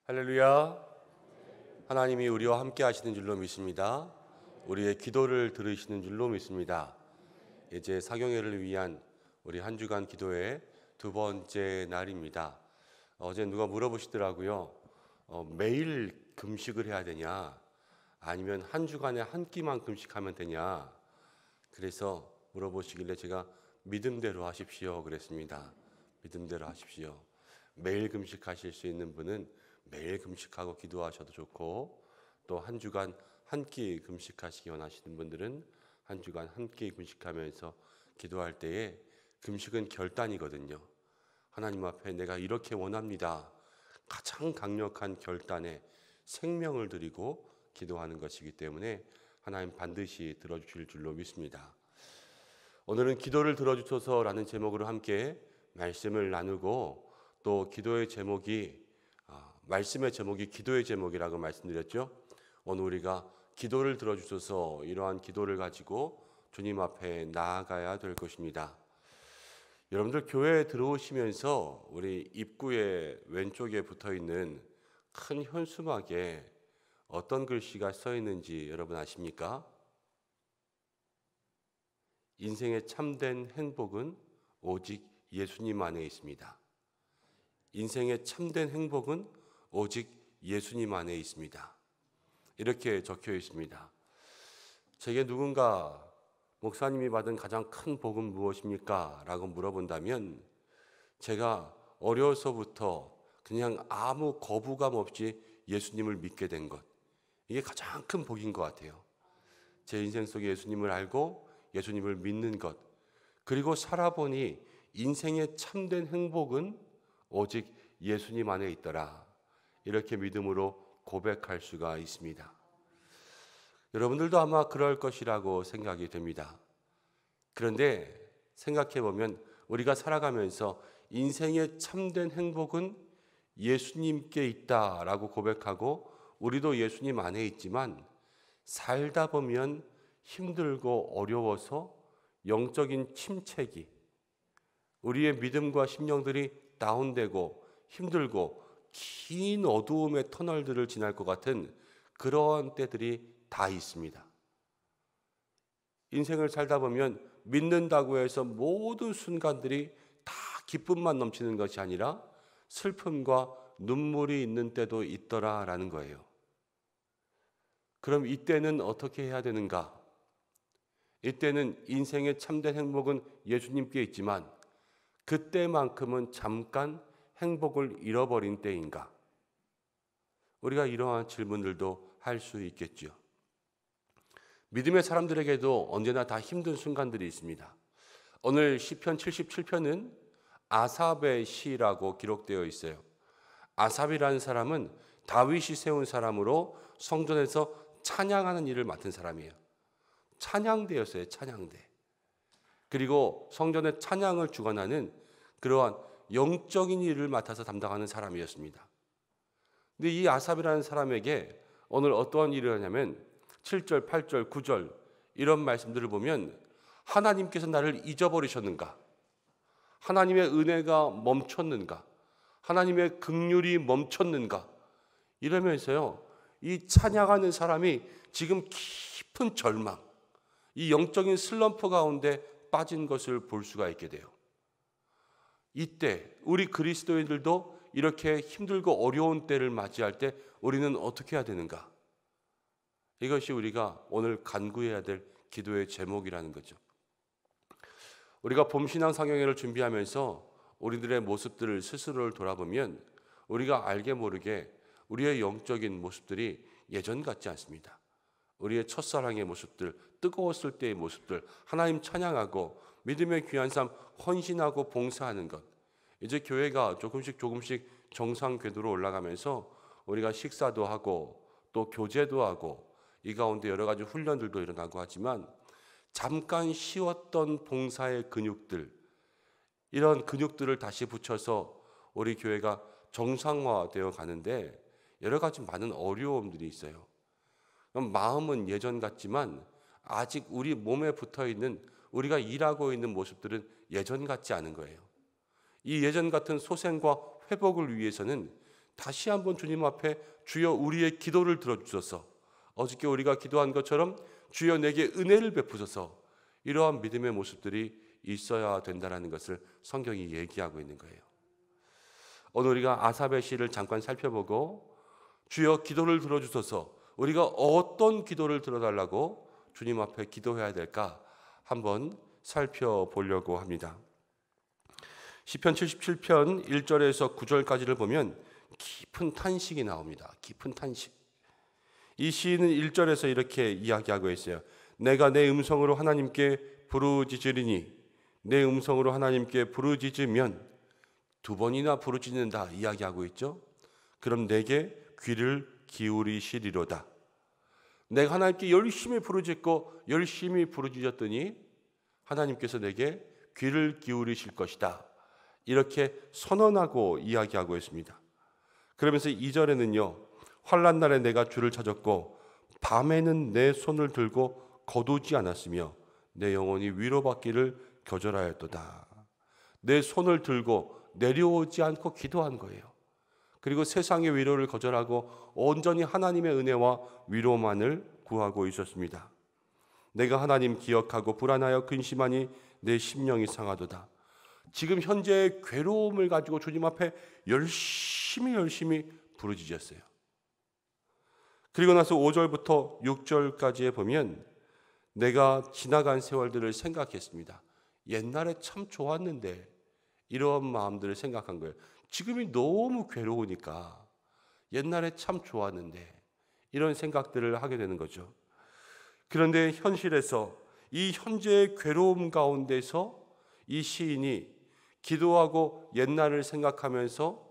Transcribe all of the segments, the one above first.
할렐루야. 하나님이 우리와 함께 하시는 줄로 믿습니다. 우리의 기도를 들으시는 줄로 믿습니다. 이제 사경회를 위한 우리 한 주간 기도의 두 번째 날입니다. 어제 누가 물어보시더라고요. 매일 금식을 해야 되냐? 아니면 한 주간에 한 끼만 금식하면 되냐? 그래서 물어보시길래 제가 믿음대로 하십시오 그랬습니다. 믿음대로 하십시오. 매일 금식하실 수 있는 분은 매일 금식하고 기도하셔도 좋고, 또 한 주간 한 끼 금식하시기 원하시는 분들은 한 주간 한 끼 금식하면서 기도할 때에 금식은 결단이거든요. 하나님 앞에 내가 이렇게 원합니다. 가장 강력한 결단에 생명을 드리고 기도하는 것이기 때문에 하나님 반드시 들어주실 줄로 믿습니다. 오늘은 기도를 들어주소서라는 제목으로 함께 말씀을 나누고, 또 기도의 제목이 말씀의 제목이 기도의 제목이라고 말씀드렸죠. 오늘 우리가 기도를 들어주소서, 이러한 기도를 가지고 주님 앞에 나아가야 될 것입니다. 여러분들 교회에 들어오시면서 우리 입구의 왼쪽에 붙어있는 큰 현수막에 어떤 글씨가 써 있는지 여러분 아십니까? 인생의 참된 행복은 오직 예수님 안에 있습니다. 인생의 참된 행복은 오직 예수님 안에 있습니다. 이렇게 적혀 있습니다. 제게 누군가 목사님이 받은 가장 큰 복은 무엇입니까? 라고 물어본다면 제가 어려서부터 그냥 아무 거부감 없이 예수님을 믿게 된 것, 이게 가장 큰 복인 것 같아요. 제 인생 속에 예수님을 알고 예수님을 믿는 것, 그리고 살아보니 인생의 참된 행복은 오직 예수님 안에 있더라, 이렇게 믿음으로 고백할 수가 있습니다. 여러분들도 아마 그럴 것이라고 생각이 됩니다. 그런데 생각해 보면 우리가 살아가면서 인생의 참된 행복은 예수님께 있다라고 고백하고 우리도 예수님 안에 있지만, 살다 보면 힘들고 어려워서 영적인 침체기, 우리의 믿음과 심령들이 다운되고 힘들고 긴 어두움의 터널들을 지날 것 같은 그러한 때들이 다 있습니다. 인생을 살다 보면 믿는다고 해서 모든 순간들이 다 기쁨만 넘치는 것이 아니라 슬픔과 눈물이 있는 때도 있더라라는 거예요. 그럼 이때는 어떻게 해야 되는가? 이때는 인생의 참된 행복은 예수님께 있지만 그때만큼은 잠깐 행복을 잃어버린 때인가? 우리가 이러한 질문들도 할 수 있겠죠. 믿음의 사람들에게도 언제나 다 힘든 순간들이 있습니다. 오늘 시편 77편은 아삽의 시라고 기록되어 있어요. 아삽이라는 사람은 다윗이 세운 사람으로 성전에서 찬양하는 일을 맡은 사람이에요. 찬양대였어요. 찬양대. 그리고 성전의 찬양을 주관하는 그러한 영적인 일을 맡아서 담당하는 사람이었습니다. 근데 이 아삽이라는 사람에게 오늘 어떠한 일을 하냐면 7절, 8절, 9절 이런 말씀들을 보면 하나님께서 나를 잊어버리셨는가? 하나님의 은혜가 멈췄는가? 하나님의 긍휼이 멈췄는가? 이러면서요, 이 찬양하는 사람이 지금 깊은 절망, 이 영적인 슬럼프 가운데 빠진 것을 볼 수가 있게 돼요. 이때 우리 그리스도인들도 이렇게 힘들고 어려운 때를 맞이할 때 우리는 어떻게 해야 되는가? 이것이 우리가 오늘 간구해야 될 기도의 제목이라는 거죠. 우리가 봄신앙 상영회를 준비하면서 우리들의 모습들을 스스로를 돌아보면 우리가 알게 모르게 우리의 영적인 모습들이 예전 같지 않습니다. 우리의 첫사랑의 모습들, 뜨거웠을 때의 모습들, 하나님 찬양하고 믿음의 귀한 삶 헌신하고 봉사하는 것, 이제 교회가 조금씩 정상 궤도로 올라가면서 우리가 식사도 하고 또 교제도 하고 이 가운데 여러 가지 훈련들도 일어나고 하지만, 잠깐 쉬었던 봉사의 근육들, 이런 근육들을 다시 붙여서 우리 교회가 정상화되어 가는데 여러 가지 많은 어려움들이 있어요. 마음은 예전 같지만 아직 우리 몸에 붙어있는, 우리가 일하고 있는 모습들은 예전 같지 않은 거예요. 이 예전 같은 소생과 회복을 위해서는 다시 한번 주님 앞에 주여 우리의 기도를 들어주소서, 어저께 우리가 기도한 것처럼 주여 내게 은혜를 베푸소서, 이러한 믿음의 모습들이 있어야 된다는 것을 성경이 얘기하고 있는 거예요. 오늘 우리가 아삽의 시를 잠깐 살펴보고 주여 기도를 들어주소서, 우리가 어떤 기도를 들어달라고 주님 앞에 기도해야 될까 한번 살펴보려고 합니다. 시편 77편 1절에서 9절까지를 보면 깊은 탄식이 나옵니다. 깊은 탄식. 이 시인은 1절에서 이렇게 이야기하고 있어요. 내가 내 음성으로 하나님께 부르짖으리니, 내 음성으로 하나님께 부르짖으면, 두 번이나 부르짖는다 이야기하고 있죠. 그럼 내게 귀를 기울이시리로다. 내가 하나님께 열심히 부르짖고 열심히 부르짖었더니 하나님께서 내게 귀를 기울이실 것이다, 이렇게 선언하고 이야기하고 있습니다. 그러면서 2절에는요, 환난 날에 내가 주를 찾았고 밤에는 내 손을 들고 거두지 않았으며 내 영혼이 위로받기를 겨절하였도다. 내 손을 들고 내려오지 않고 기도한 거예요. 그리고 세상의 위로를 거절하고 온전히 하나님의 은혜와 위로만을 구하고 있었습니다. 내가 하나님 기억하고 불안하여 근심하니 내 심령이 상하도다. 지금 현재의 괴로움을 가지고 주님 앞에 열심히 부르짖었어요. 그리고 나서 5절부터 6절까지에 보면 내가 지나간 세월들을 생각했습니다. 옛날에 참 좋았는데, 이런 마음들을 생각한 거예요. 지금이 너무 괴로우니까 옛날에 참 좋았는데, 이런 생각들을 하게 되는 거죠. 그런데 현실에서 이 현재의 괴로움 가운데서 이 시인이 기도하고 옛날을 생각하면서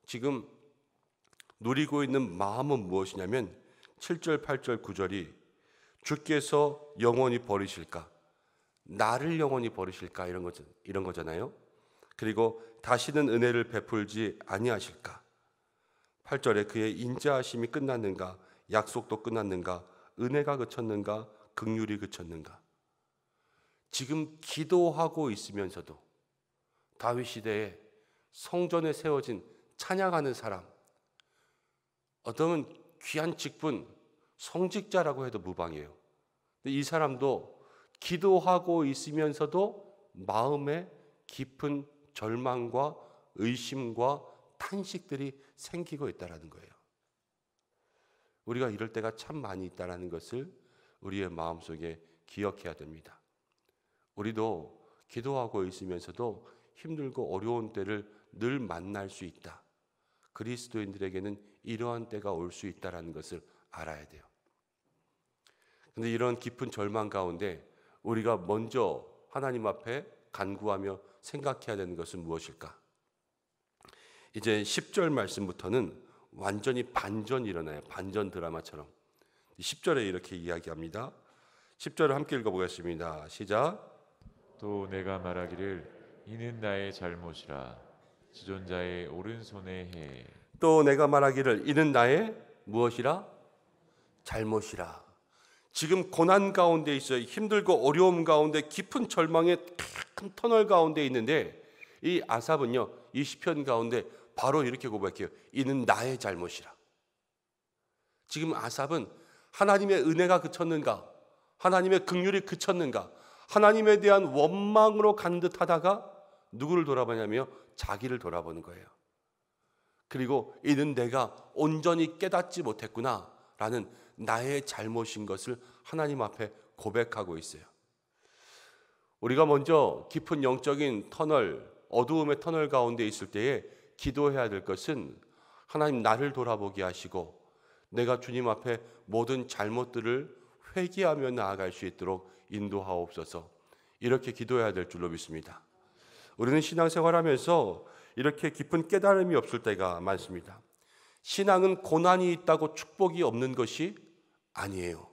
지금 누리고 있는 마음은 무엇이냐면 7절, 8절, 9절이 주께서 영원히 버리실까? 나를 영원히 버리실까? 이런 거잖아요. 그리고 다시는 은혜를 베풀지 아니하실까? 8절에 그의 인자하심이 끝났는가? 약속도 끝났는가? 은혜가 그쳤는가? 긍휼이 그쳤는가? 지금 기도하고 있으면서도 다윗 시대에 성전에 세워진 찬양하는 사람, 어떤 귀한 직분, 성직자라고 해도 무방해요. 근데 이 사람도 기도하고 있으면서도 마음에 깊은 절망과 의심과 탄식들이 생기고 있다는 거예요. 우리가 이럴 때가 참 많이 있다는 것을 우리의 마음속에 기억해야 됩니다. 우리도 기도하고 있으면서도 힘들고 어려운 때를 늘 만날 수 있다. 그리스도인들에게는 이러한 때가 올 수 있다는 것을 알아야 돼요. 그런데 이런 깊은 절망 가운데 우리가 먼저 하나님 앞에 간구하며 생각해야 되는 것은 무엇일까? 이제 10절 말씀부터는 완전히 반전이 일어나요. 반전 드라마처럼. 10절에 이렇게 이야기합니다. 10절을 함께 읽어보겠습니다. 시작. 또 내가 말하기를 이는 나의 잘못이라 지존자의 오른손에 해. 또 내가 말하기를 이는 나의 무엇이라? 잘못이라. 지금 고난 가운데 있어요. 힘들고 어려움 가운데 깊은 절망의 큰 터널 가운데 있는데 이 아삽은요, 이 시편 가운데 바로 이렇게 고백해요. 이는 나의 잘못이라. 지금 아삽은 하나님의 은혜가 그쳤는가? 하나님의 긍휼이 그쳤는가? 하나님에 대한 원망으로 간 듯하다가 누구를 돌아보냐며 자기를 돌아보는 거예요. 그리고 이는 내가 온전히 깨닫지 못했구나 라는 나의 잘못인 것을 하나님 앞에 고백하고 있어요. 우리가 먼저 깊은 영적인 터널, 어두움의 터널 가운데 있을 때에 기도해야 될 것은 하나님 나를 돌아보게 하시고 내가 주님 앞에 모든 잘못들을 회개하며 나아갈 수 있도록 인도하옵소서, 이렇게 기도해야 될 줄로 믿습니다. 우리는 신앙생활하면서 이렇게 깊은 깨달음이 없을 때가 많습니다. 신앙은 고난이 있다고 축복이 없는 것이 아니에요.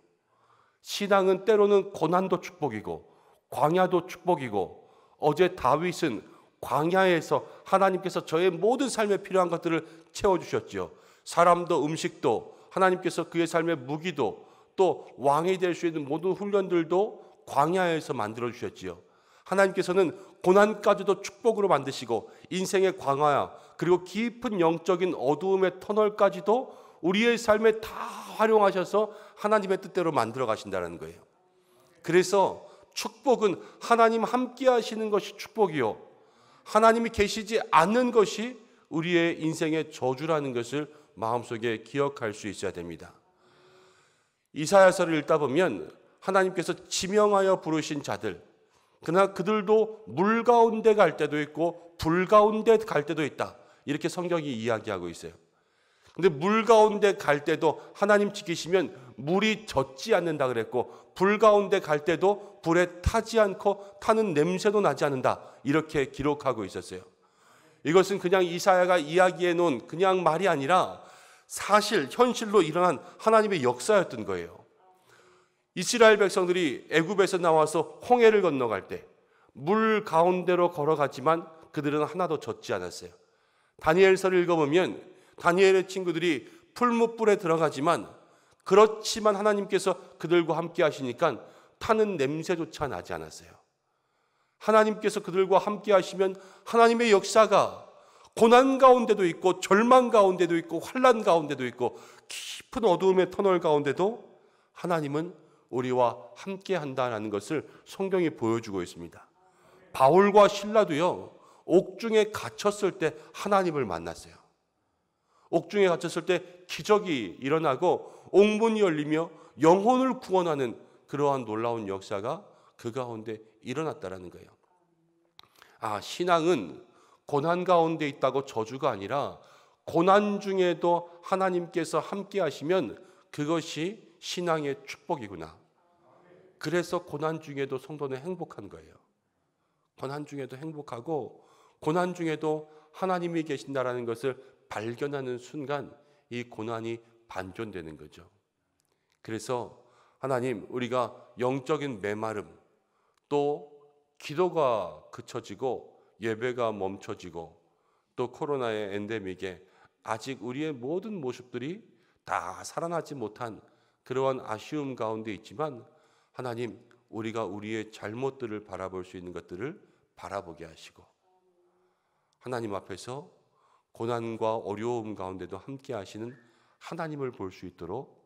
신앙은 때로는 고난도 축복이고 광야도 축복이고, 어제 다윗은 광야에서 하나님께서 저의 모든 삶에 필요한 것들을 채워주셨죠. 사람도 음식도 하나님께서 그의 삶의 무기도 또 왕이 될 수 있는 모든 훈련들도 광야에서 만들어주셨지요. 하나님께서는 고난까지도 축복으로 만드시고 인생의 광야 그리고 깊은 영적인 어두움의 터널까지도 우리의 삶에 다 활용하셔서 하나님의 뜻대로 만들어 가신다는 거예요. 그래서 축복은 하나님 함께 하시는 것이 축복이요, 하나님이 계시지 않는 것이 우리의 인생의 저주라는 것을 마음속에 기억할 수 있어야 됩니다. 이사야서를 읽다 보면 하나님께서 지명하여 부르신 자들, 그러나 그들도 물 가운데 갈 때도 있고 불 가운데 갈 때도 있다, 이렇게 성경이 이야기하고 있어요. 근데 물 가운데 갈 때도 하나님 지키시면 물이 젖지 않는다 그랬고, 불 가운데 갈 때도 불에 타지 않고 타는 냄새도 나지 않는다, 이렇게 기록하고 있었어요. 이것은 그냥 이사야가 이야기해 놓은 그냥 말이 아니라 사실 현실로 일어난 하나님의 역사였던 거예요. 이스라엘 백성들이 애굽에서 나와서 홍해를 건너갈 때 물 가운데로 걸어갔지만 그들은 하나도 젖지 않았어요. 다니엘서를 읽어보면 다니엘의 친구들이 풀무불에 들어가지만, 그렇지만 하나님께서 그들과 함께 하시니까 타는 냄새조차 나지 않았어요. 하나님께서 그들과 함께 하시면 하나님의 역사가 고난 가운데도 있고 절망 가운데도 있고 환난 가운데도 있고 깊은 어두움의 터널 가운데도 하나님은 우리와 함께 한다는 것을 성경이 보여주고 있습니다. 바울과 실라도요, 옥중에 갇혔을 때 하나님을 만났어요. 옥중에 갇혔을 때 기적이 일어나고 옥문이 열리며 영혼을 구원하는 그러한 놀라운 역사가 그 가운데 일어났다라는 거예요. 신앙은 고난 가운데 있다고 저주가 아니라 고난 중에도 하나님께서 함께 하시면 그것이 신앙의 축복이구나. 그래서 고난 중에도 성도는 행복한 거예요. 고난 중에도 행복하고 고난 중에도 하나님이 계신다라는 것을 발견하는 순간 이 고난이 반전되는 거죠. 그래서 하나님, 우리가 영적인 메마름, 또 기도가 그쳐지고 예배가 멈춰지고 또 코로나의 엔데믹에 아직 우리의 모든 모습들이 다 살아나지 못한 그러한 아쉬움 가운데 있지만, 하나님, 우리가 우리의 잘못들을 바라볼 수 있는 것들을 바라보게 하시고 하나님 앞에서 고난과 어려움 가운데도 함께 하시는 하나님을 볼 수 있도록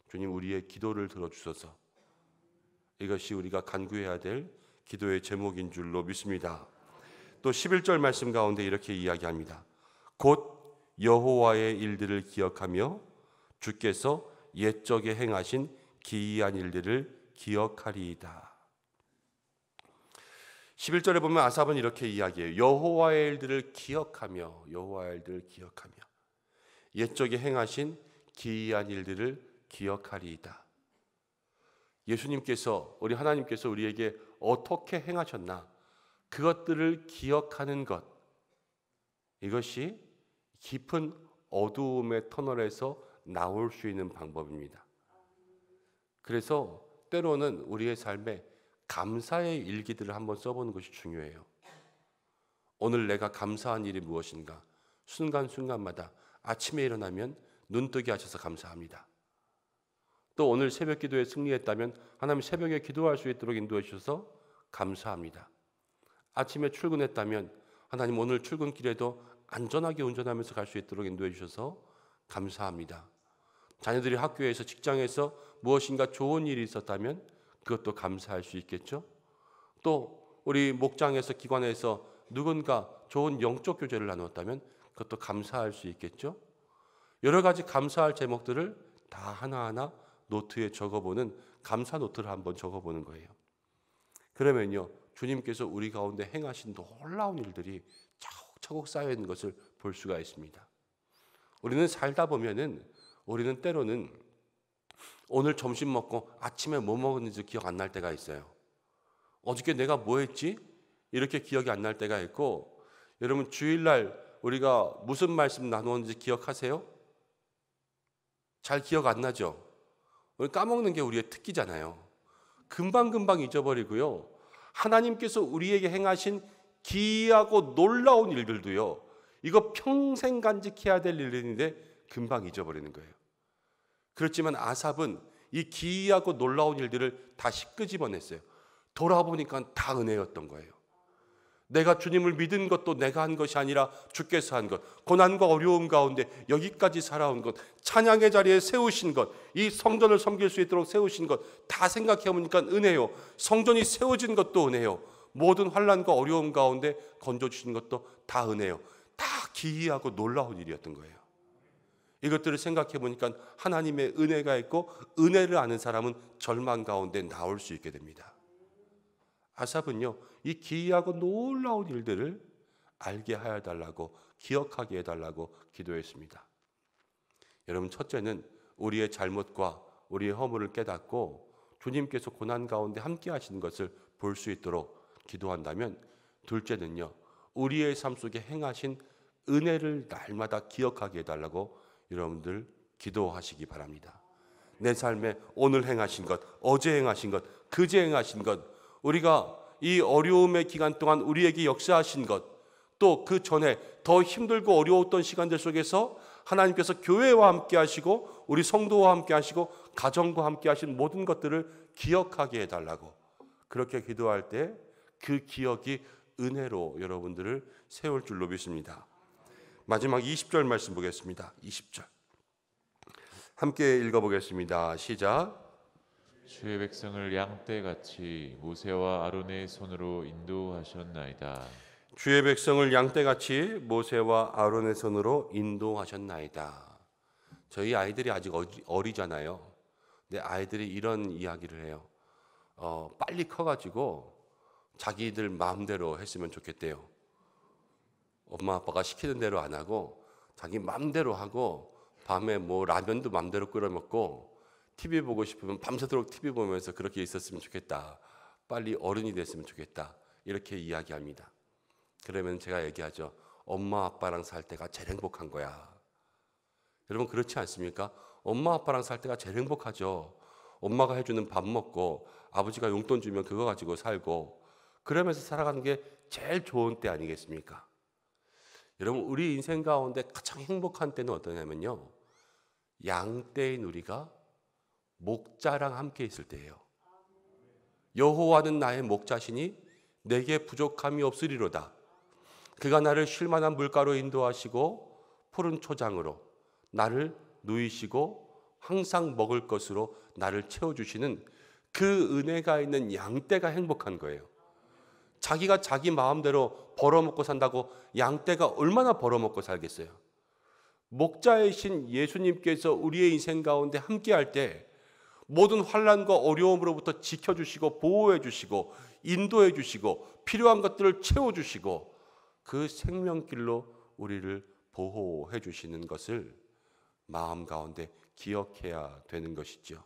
주님, 우리의 기도를 들어주셔서 이것이 우리가 간구해야 될 기도의 제목인 줄로 믿습니다. 또 11절 말씀 가운데 이렇게 이야기합니다. 곧 여호와의 일들을 기억하며 주께서 옛적에 행하신 기이한 일들을 기억하리이다. 11절에 보면 아삽은 이렇게 이야기해요. 여호와의 일들을 기억하며, 여호와의 일들을 기억하며 옛적에 행하신 기이한 일들을 기억하리이다. 예수님께서, 우리 하나님께서 우리에게 어떻게 행하셨나, 그것들을 기억하는 것, 이것이 깊은 어두움의 터널에서 나올 수 있는 방법입니다. 그래서 때로는 우리의 삶에 감사의 일기들을 한번 써보는 것이 중요해요. 오늘 내가 감사한 일이 무엇인가, 순간순간마다 아침에 일어나면 눈뜨게 하셔서 감사합니다. 또 오늘 새벽 기도에 승리했다면 하나님 새벽에 기도할 수 있도록 인도해 주셔서 감사합니다. 아침에 출근했다면 하나님 오늘 출근길에도 안전하게 운전하면서 갈 수 있도록 인도해 주셔서 감사합니다. 자녀들이 학교에서, 직장에서 무엇인가 좋은 일이 있었다면 그것도 감사할 수 있겠죠. 또 우리 목장에서, 기관에서 누군가 좋은 영적 교제를 나누었다면 그것도 감사할 수 있겠죠. 여러 가지 감사할 제목들을 다 하나하나 노트에 적어보는 감사 노트를 한번 적어보는 거예요. 그러면요, 주님께서 우리 가운데 행하신 놀라운 일들이 차곡차곡 쌓여있는 것을 볼 수가 있습니다. 우리는 살다 보면은, 우리는 때로는 오늘 점심 먹고 아침에 뭐 먹었는지 기억 안 날 때가 있어요. 어저께 내가 뭐 했지? 이렇게 기억이 안 날 때가 있고, 여러분 주일날 우리가 무슨 말씀 나누었는지 기억하세요? 잘 기억 안 나죠? 우리 까먹는 게 우리의 특기잖아요. 금방금방 잊어버리고요. 하나님께서 우리에게 행하신 기이하고 놀라운 일들도요, 이거 평생 간직해야 될 일인데 금방 잊어버리는 거예요. 그렇지만 아삽은 이 기이하고 놀라운 일들을 다시 끄집어냈어요. 돌아보니까 다 은혜였던 거예요. 내가 주님을 믿은 것도 내가 한 것이 아니라 주께서 한 것, 고난과 어려움 가운데 여기까지 살아온 것, 찬양의 자리에 세우신 것, 이 성전을 섬길 수 있도록 세우신 것 다 생각해 보니까 은혜요. 성전이 세워진 것도 은혜요. 모든 환난과 어려움 가운데 건져주신 것도 다 은혜요. 다 기이하고 놀라운 일이었던 거예요. 이것들을 생각해 보니까 하나님의 은혜가 있고 은혜를 아는 사람은 절망 가운데 나올 수 있게 됩니다. 아삽은요, 이 기이하고 놀라운 일들을 알게 해달라고, 기억하게 해달라고 기도했습니다. 여러분, 첫째는 우리의 잘못과 우리의 허물을 깨닫고 주님께서 고난 가운데 함께 하시는 것을 볼 수 있도록 기도한다면, 둘째는요, 우리의 삶 속에 행하신 은혜를 날마다 기억하게 해달라고 여러분들 기도하시기 바랍니다. 내 삶에 오늘 행하신 것, 어제 행하신 것, 그제 행하신 것, 우리가 이 어려움의 기간 동안 우리에게 역사하신 것, 또 그 전에 더 힘들고 어려웠던 시간들 속에서 하나님께서 교회와 함께 하시고 우리 성도와 함께 하시고 가정과 함께 하신 모든 것들을 기억하게 해달라고, 그렇게 기도할 때 그 기억이 은혜로 여러분들을 세울 줄로 믿습니다. 마지막 20절 말씀 보겠습니다. 20절 함께 읽어보겠습니다. 시작. 주의 백성을 양떼같이 모세와 아론의 손으로 인도하셨나이다. 주의 백성을 양떼같이 모세와 아론의 손으로 인도하셨나이다. 저희 아이들이 아직 어리잖아요. 근데 아이들이 이런 이야기를 해요. 빨리 커가지고 자기들 마음대로 했으면 좋겠대요. 엄마 아빠가 시키는 대로 안 하고 자기 마음대로 하고, 밤에 뭐 라면도 마음대로 끓여 먹고 TV 보고 싶으면 밤새도록 TV 보면서 그렇게 있었으면 좋겠다. 빨리 어른이 됐으면 좋겠다. 이렇게 이야기합니다. 그러면 제가 얘기하죠. 엄마 아빠랑 살 때가 제일 행복한 거야. 여러분, 그렇지 않습니까? 엄마 아빠랑 살 때가 제일 행복하죠. 엄마가 해주는 밥 먹고 아버지가 용돈 주면 그거 가지고 살고 그러면서 살아가는 게 제일 좋은 때 아니겠습니까? 여러분, 우리 인생 가운데 가장 행복한 때는 어떠냐면요, 양떼인 우리가 목자랑 함께 있을 때예요. 여호와는 나의 목자시니 내게 부족함이 없으리로다. 그가 나를 쉴만한 물가로 인도하시고 푸른 초장으로 나를 누이시고 항상 먹을 것으로 나를 채워주시는 그 은혜가 있는 양떼가 행복한 거예요. 자기가 자기 마음대로 벌어먹고 산다고 양떼가 얼마나 벌어먹고 살겠어요? 목자이신 예수님께서 우리의 인생 가운데 함께할 때 모든 환난과 어려움으로부터 지켜주시고 보호해주시고 인도해주시고 필요한 것들을 채워주시고 그 생명길로 우리를 보호해주시는 것을 마음 가운데 기억해야 되는 것이죠.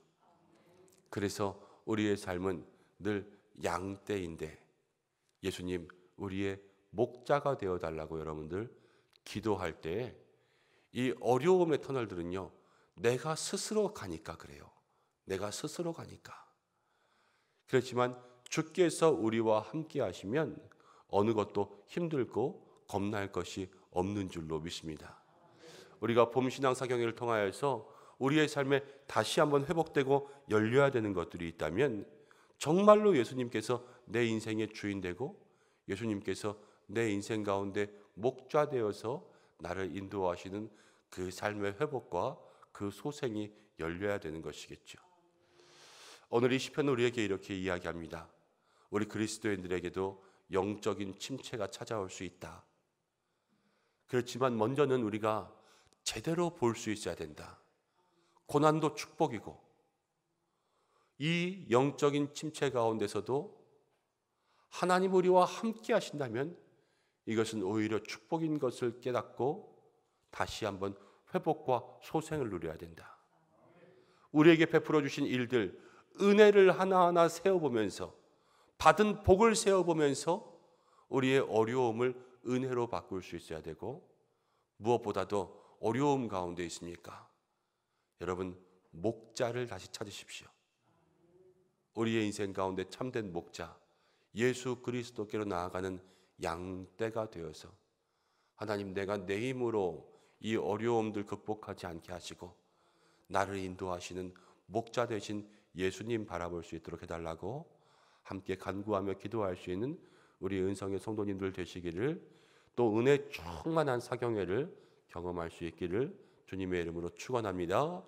그래서 우리의 삶은 늘 양떼인데 예수님 우리의 목자가 되어달라고 여러분들 기도할 때 이 어려움의 터널들은요, 내가 스스로 가니까 그래요. 내가 스스로 가니까. 그렇지만 주께서 우리와 함께 하시면 어느 것도 힘들고 겁날 것이 없는 줄로 믿습니다. 우리가 봄신앙사경회를 통하여서 우리의 삶에 다시 한번 회복되고 열려야 되는 것들이 있다면 정말로 예수님께서 내 인생의 주인 되고 예수님께서 내 인생 가운데 목자 되어서 나를 인도하시는 그 삶의 회복과 그 소생이 열려야 되는 것이겠죠. 오늘 이 시편은 우리에게 이렇게 이야기합니다. 우리 그리스도인들에게도 영적인 침체가 찾아올 수 있다. 그렇지만 먼저는 우리가 제대로 볼 수 있어야 된다. 고난도 축복이고 이 영적인 침체 가운데서도 하나님 우리와 함께 하신다면 이것은 오히려 축복인 것을 깨닫고 다시 한번 회복과 소생을 누려야 된다. 우리에게 베풀어 주신 일들, 은혜를 하나하나 세어보면서 받은 복을 세어보면서 우리의 어려움을 은혜로 바꿀 수 있어야 되고, 무엇보다도 어려움 가운데 있습니까? 여러분, 목자를 다시 찾으십시오. 우리의 인생 가운데 참된 목자, 예수 그리스도께로 나아가는 양떼가 되어서 하나님, 내가 내 힘으로 이 어려움들 극복하지 않게 하시고 나를 인도하시는 목자 되신 예수님 바라볼 수 있도록 해달라고 함께 간구하며 기도할 수 있는 우리 은성의 성도님들 되시기를, 또 은혜 충만한 사경회를 경험할 수 있기를 주님의 이름으로 축원합니다.